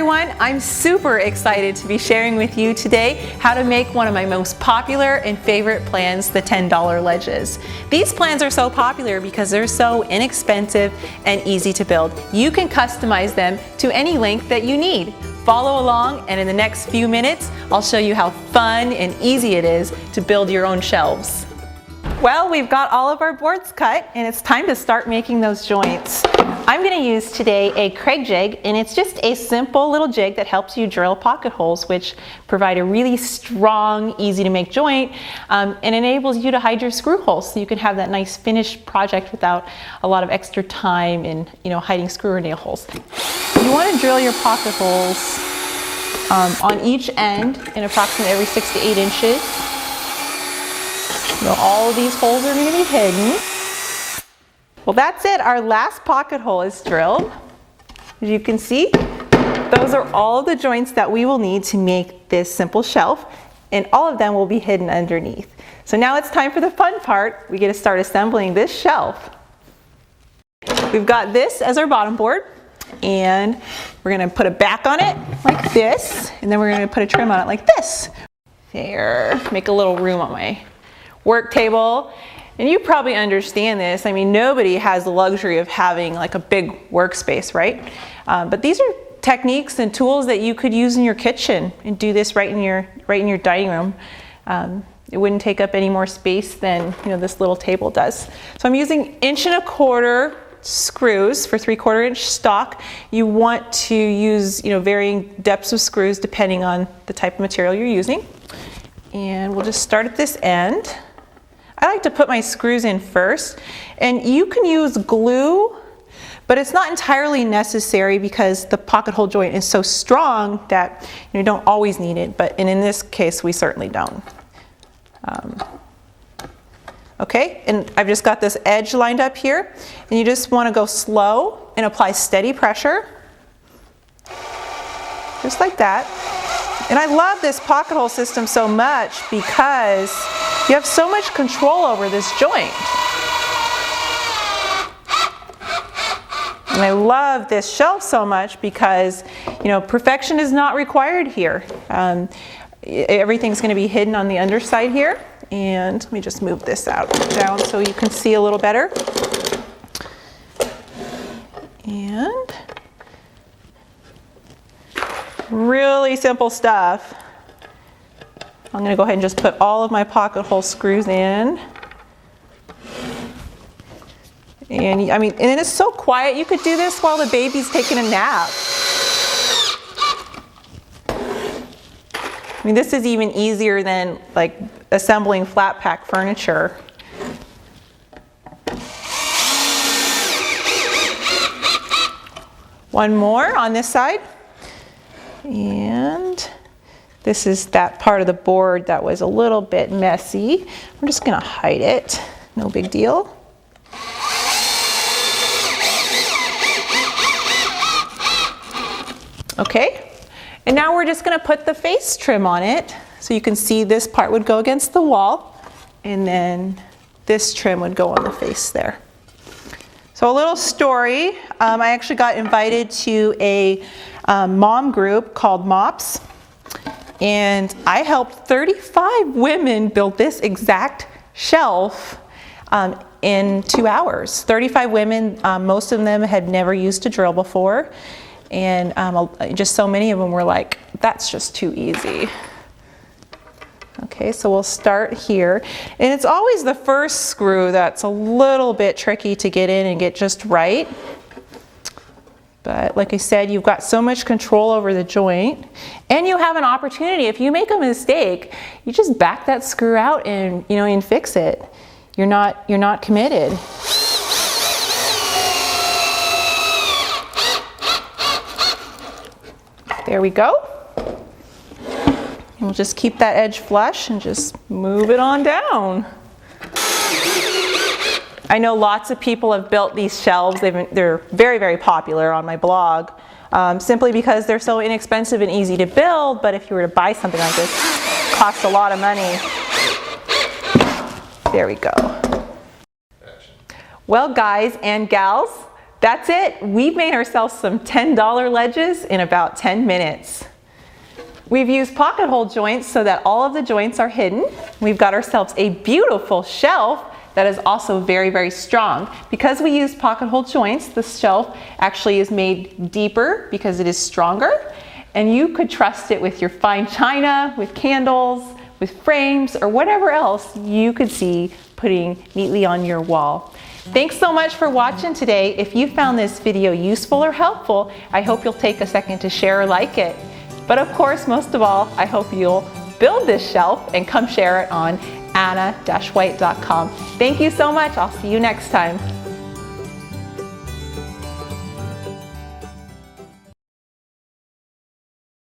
everyone, I'm super excited to be sharing with you today how to make one of my most popular and favorite plans, the $10 ledges. These plans are so popular because they're so inexpensive and easy to build. You can customize them to any length that you need. Follow along, and in the next few minutes I'll show you how fun and easy it is to build your own shelves. Well, we've got all of our boards cut and it's time to start making those joints. I'm going to use today a Kreg jig, and it's just a simple little jig that helps you drill pocket holes, which provide a really strong, easy to make joint, and enables you to hide your screw holes so you can have that nice finished project without a lot of extra time in hiding screw or nail holes. You want to drill your pocket holes on each end in approximately every 6 to 8 inches. All of these holes are going to be hidden. Well, that's it. Our last pocket hole is drilled. As you can see, those are all of the joints that we will need to make this simple shelf, and all of them will be hidden underneath. So now it's time for the fun part. We get to start assembling this shelf. We've got this as our bottom board, and we're going to put a back on it like this, and then we're going to put a trim on it like this. There, make a little room on my work table. And you probably understand this. I mean, nobody has the luxury of having like a big workspace, right? But these are techniques and tools that you could use in your kitchen and do this right in your dining room. It wouldn't take up any more space than this little table does. So I'm using 1¼ inch screws for 3/4 inch stock. You want to use varying depths of screws depending on the type of material you're using. And we'll just start at this end. I like to put my screws in first, and you can use glue, but it's not entirely necessary because the pocket hole joint is so strong that you don't always need it, but in this case we certainly don't. Okay, and I've just got this edge lined up here, and you just want to go slow and apply steady pressure, just like that. And I love this pocket hole system so much because you have so much control over this joint. And I love this shelf so much because, perfection is not required here. Everything's going to be hidden on the underside here. And let me just move this down so you can see a little better. And really simple stuff. I'm going to go ahead and just put all of my pocket hole screws in. And I mean, and it's so quiet, you could do this while the baby's taking a nap. I mean, this is even easier than like assembling flat pack furniture. One more on this side. And this is that part of the board that was a little bit messy. I'm just going to hide it. No big deal. Okay, and now we're just going to put the face trim on it. So you can see this part would go against the wall, and then this trim would go on the face there. So a little story. I actually got invited to a mom group called MOPS. And I helped 35 women build this exact shelf in 2 hours. 35 women, most of them had never used a drill before. And just so many of them were like, that's just too easy. Okay, so we'll start here. And it's always the first screw that's a little bit tricky to get in and get just right. But like I said, you've got so much control over the joint, and you have an opportunity. If you make a mistake, you just back that screw out and and fix it. You're not committed. There we go. And we'll just keep that edge flush and just move it on down. I know lots of people have built these shelves. They're very, very popular on my blog, simply because they're so inexpensive and easy to build. But if you were to buy something like this, it costs a lot of money. There we go. Well, guys and gals, That's it. We've made ourselves some $10 ledges in about 10 minutes. We've used pocket hole joints so that all of the joints are hidden. We've got ourselves a beautiful shelf that is also very, very strong. Because we use pocket hole joints, the shelf actually is made deeper because it is stronger. And you could trust it with your fine china, with candles, with frames, or whatever else you could see putting neatly on your wall. Thanks so much for watching today. If you found this video useful or helpful, I hope you'll take a second to share or like it. But of course, most of all, I hope you'll build this shelf and come share it on anna-white.com. Thank you so much. I'll see you next time.